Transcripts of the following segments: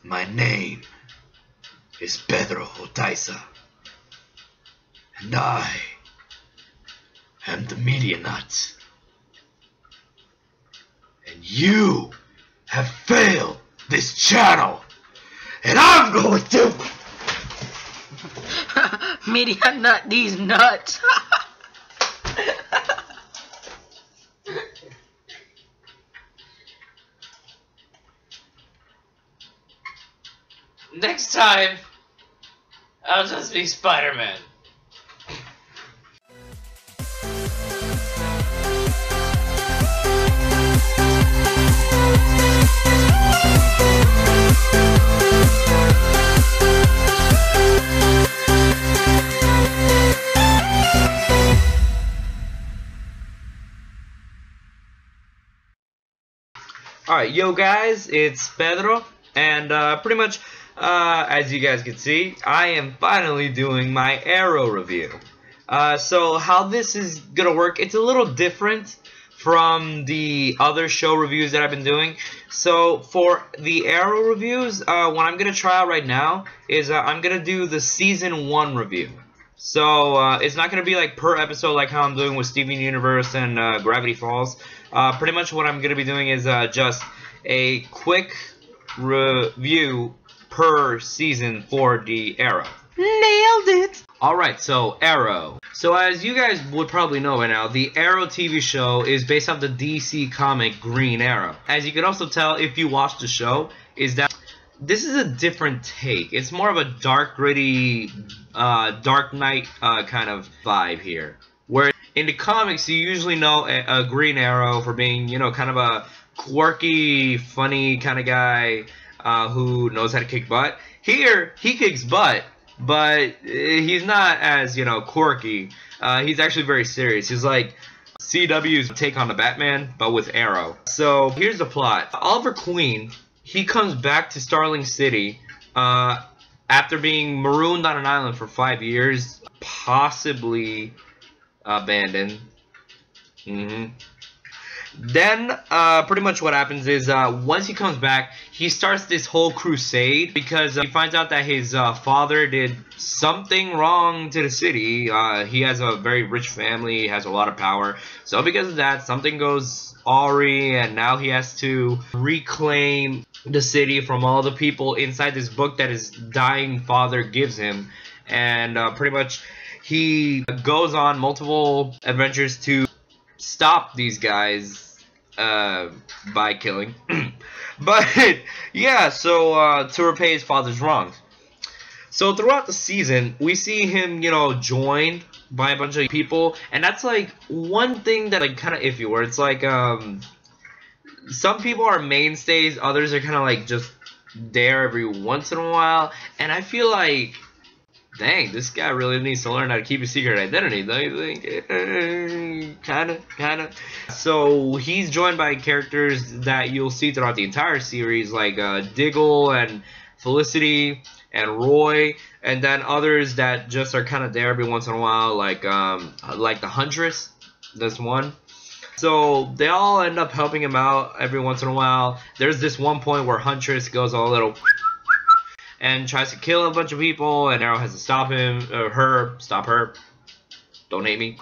My name is Pedro Otaiza, and I am the Media Nut. And you have failed this channel, and I'm going to Media Nut these nuts. Next time, I'll just be Spider-Man. Alright, yo guys, it's Pedro, and pretty much, as you guys can see, I am finally doing my Arrow review. So how this is gonna work, it's a little different from the other show reviews that I've been doing. So for the Arrow reviews, what I'm gonna try out right now is I'm gonna do the Season 1 review. So it's not gonna be like per episode like how I'm doing with Steven Universe and Gravity Falls. Pretty much what I'm gonna be doing is just a quick review per season for the Arrow. Nailed it! Alright, so Arrow. So as you guys would probably know by now, the Arrow TV show is based off the DC comic Green Arrow. As you can also tell if you watch the show, is that this is a different take. It's more of a dark, gritty, Dark Knight kind of vibe here. Where in the comics, you usually know a Green Arrow for being, you know, kind of a quirky, funny kind of guy who knows how to kick butt. Here, he kicks butt, but he's not as, you know, quirky. He's actually very serious. He's like CW's take on the Batman, but with Arrow. So here's the plot. Oliver Queen, he comes back to Starling City after being marooned on an island for 5 years, possibly abandoned. Then pretty much what happens is once he comes back, he starts this whole crusade because he finds out that his father did something wrong to the city. He has a very rich family, has a lot of power, so because of that, something goes awry, and now he has to reclaim the city from all the people inside this book that his dying father gives him. And pretty much he goes on multiple adventures to stop these guys by killing. But yeah, so to repay his father's wrongs. So throughout the season, we see him, you know, joined by a bunch of people, and that's like one thing that like kind of iffy, where it's like some people are mainstays, others are kind of like just there every once in a while, and I feel like, dang, this guy really needs to learn how to keep a secret identity, don't you think? Kinda. So he's joined by characters that you'll see throughout the entire series, like Diggle and Felicity and Roy, and then others that just are kind of there every once in a while, like the Huntress. That's one. So they all end up helping him out every once in a while. There's this one point where Huntress goes a little and tries to kill a bunch of people, and Arrow has to stop him, stop her. Don't hate me.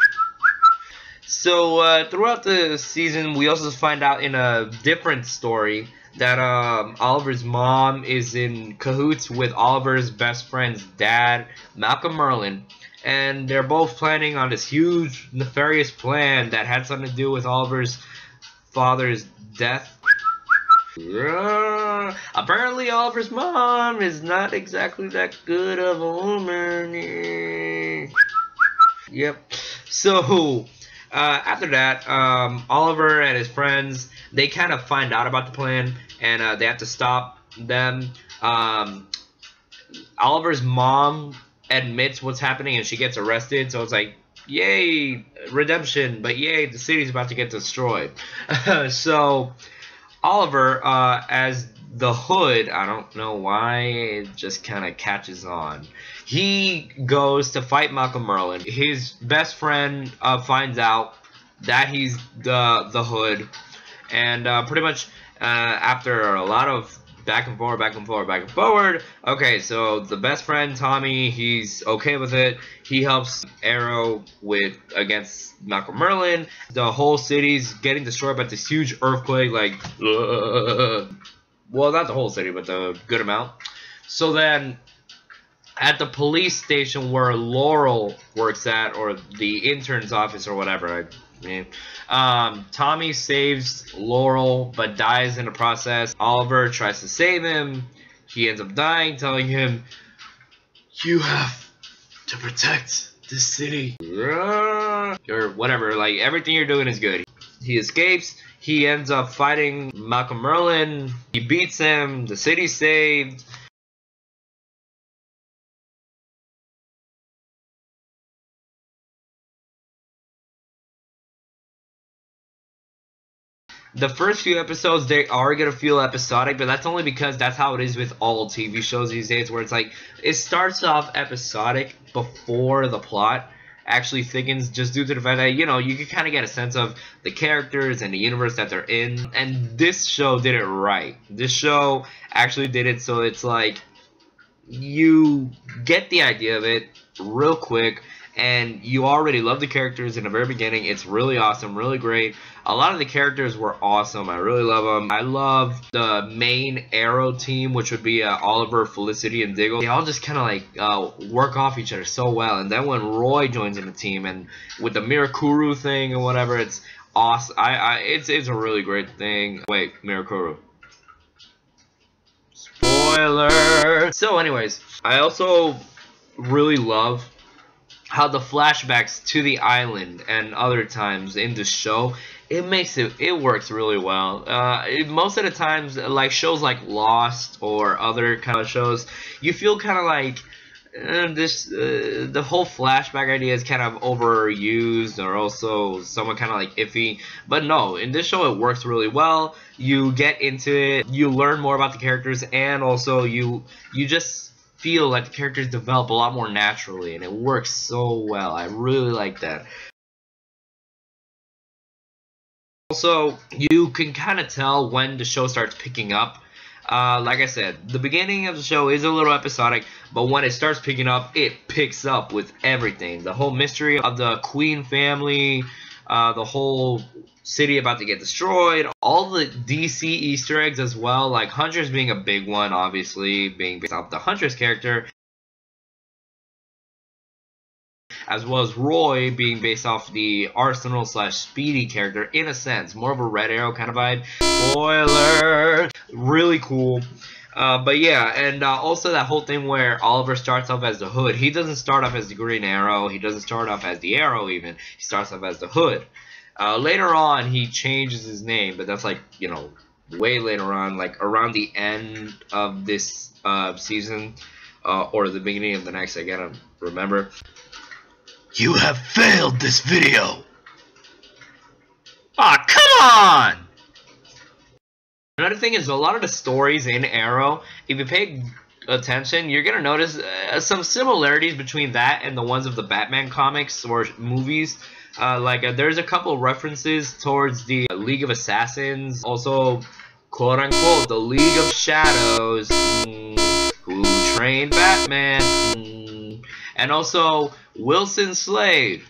So throughout the season, we also find out in a different story that Oliver's mom is in cahoots with Oliver's best friend's dad, Malcolm Merlyn, and they're both planning on this huge nefarious plan that had something to do with Oliver's father's death. Apparently Oliver's mom is not exactly that good of a woman. Yep. So after that, Oliver and his friends, they kind of find out about the plan, and they have to stop them. Oliver's mom admits what's happening, and she gets arrested, so it's like, yay, redemption, but yay, the city's about to get destroyed. So Oliver, as the Hood, I don't know why, it just kind of catches on. He goes to fight Malcolm Merlyn. His best friend finds out that he's the Hood, and pretty much after a lot of back and forward, back and forward, back and forward. Okay, so the best friend Tommy, he's okay with it. He helps Arrow against Malcolm Merlin. The whole city's getting destroyed by this huge earthquake, like, well, not the whole city, but the good amount. So then, at the police station where Laurel works at, or the intern's office or whatever, Tommy saves Laurel but dies in the process. Oliver tries to save him. He ends up dying, telling him, "You have to protect this city," or whatever. Like, everything you're doing is good. He escapes. He ends up fighting Malcolm Merlin. He beats him. The city's saved. The first few episodes, they are going to feel episodic, but that's only because that's how it is with all TV shows these days, where it's like, it starts off episodic before the plot actually thickens, just due to the fact that, you know, you can kind of get a sense of the characters and the universe that they're in, and this show did it right. This show actually did it so it's like, you get the idea of it real quick, and you already love the characters in the very beginning. It's really awesome, really great. A lot of the characters were awesome. I really love them. I love the main Arrow team, which would be Oliver, Felicity, and Diggle. They all just kind of like work off each other so well. And then when Roy joins in the team, and with the Mirakuru thing and whatever, it's awesome. It's a really great thing. Wait, Mirakuru. Spoiler. So, anyways, I also really love how the flashbacks to the island and other times in the show, it works really well. Most of the times, like shows like Lost or other kind of shows, you feel kind of like the whole flashback idea is kind of overused, or also somewhat kind of like iffy. But no, in this show it works really well. You get into it, you learn more about the characters, and also you just feel like the characters develop a lot more naturally, and it works so well. I really like that. Also, you can kind of tell when the show starts picking up. Like I said, the beginning of the show is a little episodic, but when it starts picking up, it picks up with everything. The whole mystery of the Queen family, the whole city about to get destroyed, all the DC Easter eggs as well, like Huntress being a big one, obviously, being based off the Huntress character, as well as Roy being based off the Arsenal / Speedy character, in a sense, more of a Red Arrow kind of vibe. Spoiler! Really cool. But yeah, and also that whole thing where Oliver starts off as the Hood. He doesn't start off as the Green Arrow, he doesn't start off as the Arrow even, he starts off as the Hood. Later on, he changes his name, but that's like, you know, way later on, like around the end of this season, or the beginning of the next, I gotta remember. You have failed this video! Aw, come on! Another thing is, a lot of the stories in Arrow, if you pay attention, you're gonna notice some similarities between that and the ones of the Batman comics or movies. There's a couple references towards the League of Assassins, also, quote-unquote, the League of Shadows, who trained Batman, and also Wilson Slade.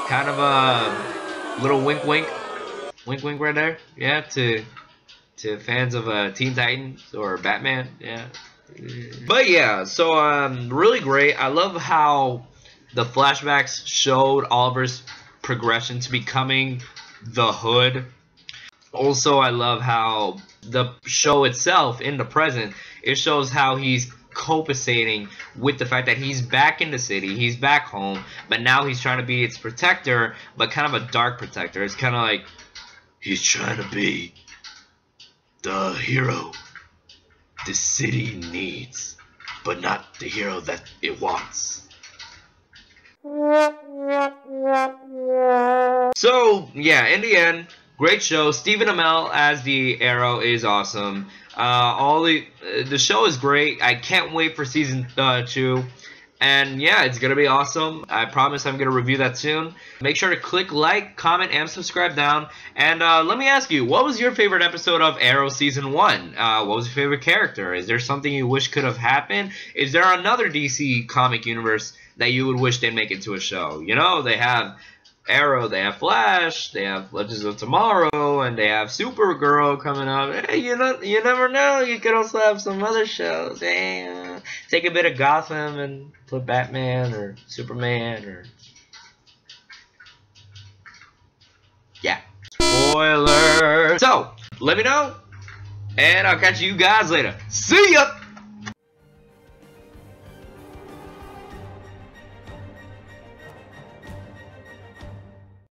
Kind of a little wink-wink right there, yeah, to fans of Teen Titans or Batman, yeah. But yeah, so really great. I love how the flashbacks showed Oliver's progression to becoming the Hood. Also, I love how the show itself, in the present, it shows how he's copaceting with the fact that he's back in the city, he's back home, but now he's trying to be its protector, but kind of a dark protector. It's kind of like he's trying to be the hero the city needs, but not the hero that it wants. So, yeah, in the end, great show. Stephen Amell as the Arrow is awesome. The show is great. I can't wait for season 2. And yeah, it's gonna be awesome. I promise I'm gonna review that soon. Make sure to click like, comment, and subscribe down. And let me ask you, what was your favorite episode of Arrow Season 1? What was your favorite character? Is there something you wish could have happened? Is there another DC comic universe that you would wish they'd make into a show? You know, they have Arrow, they have Flash, they have Legends of Tomorrow, and they have Supergirl coming up. Hey, you never know. You could also have some other shows. Hey, take a bit of Gotham and put Batman or Superman or yeah. Spoiler. So let me know, and I'll catch you guys later. See ya.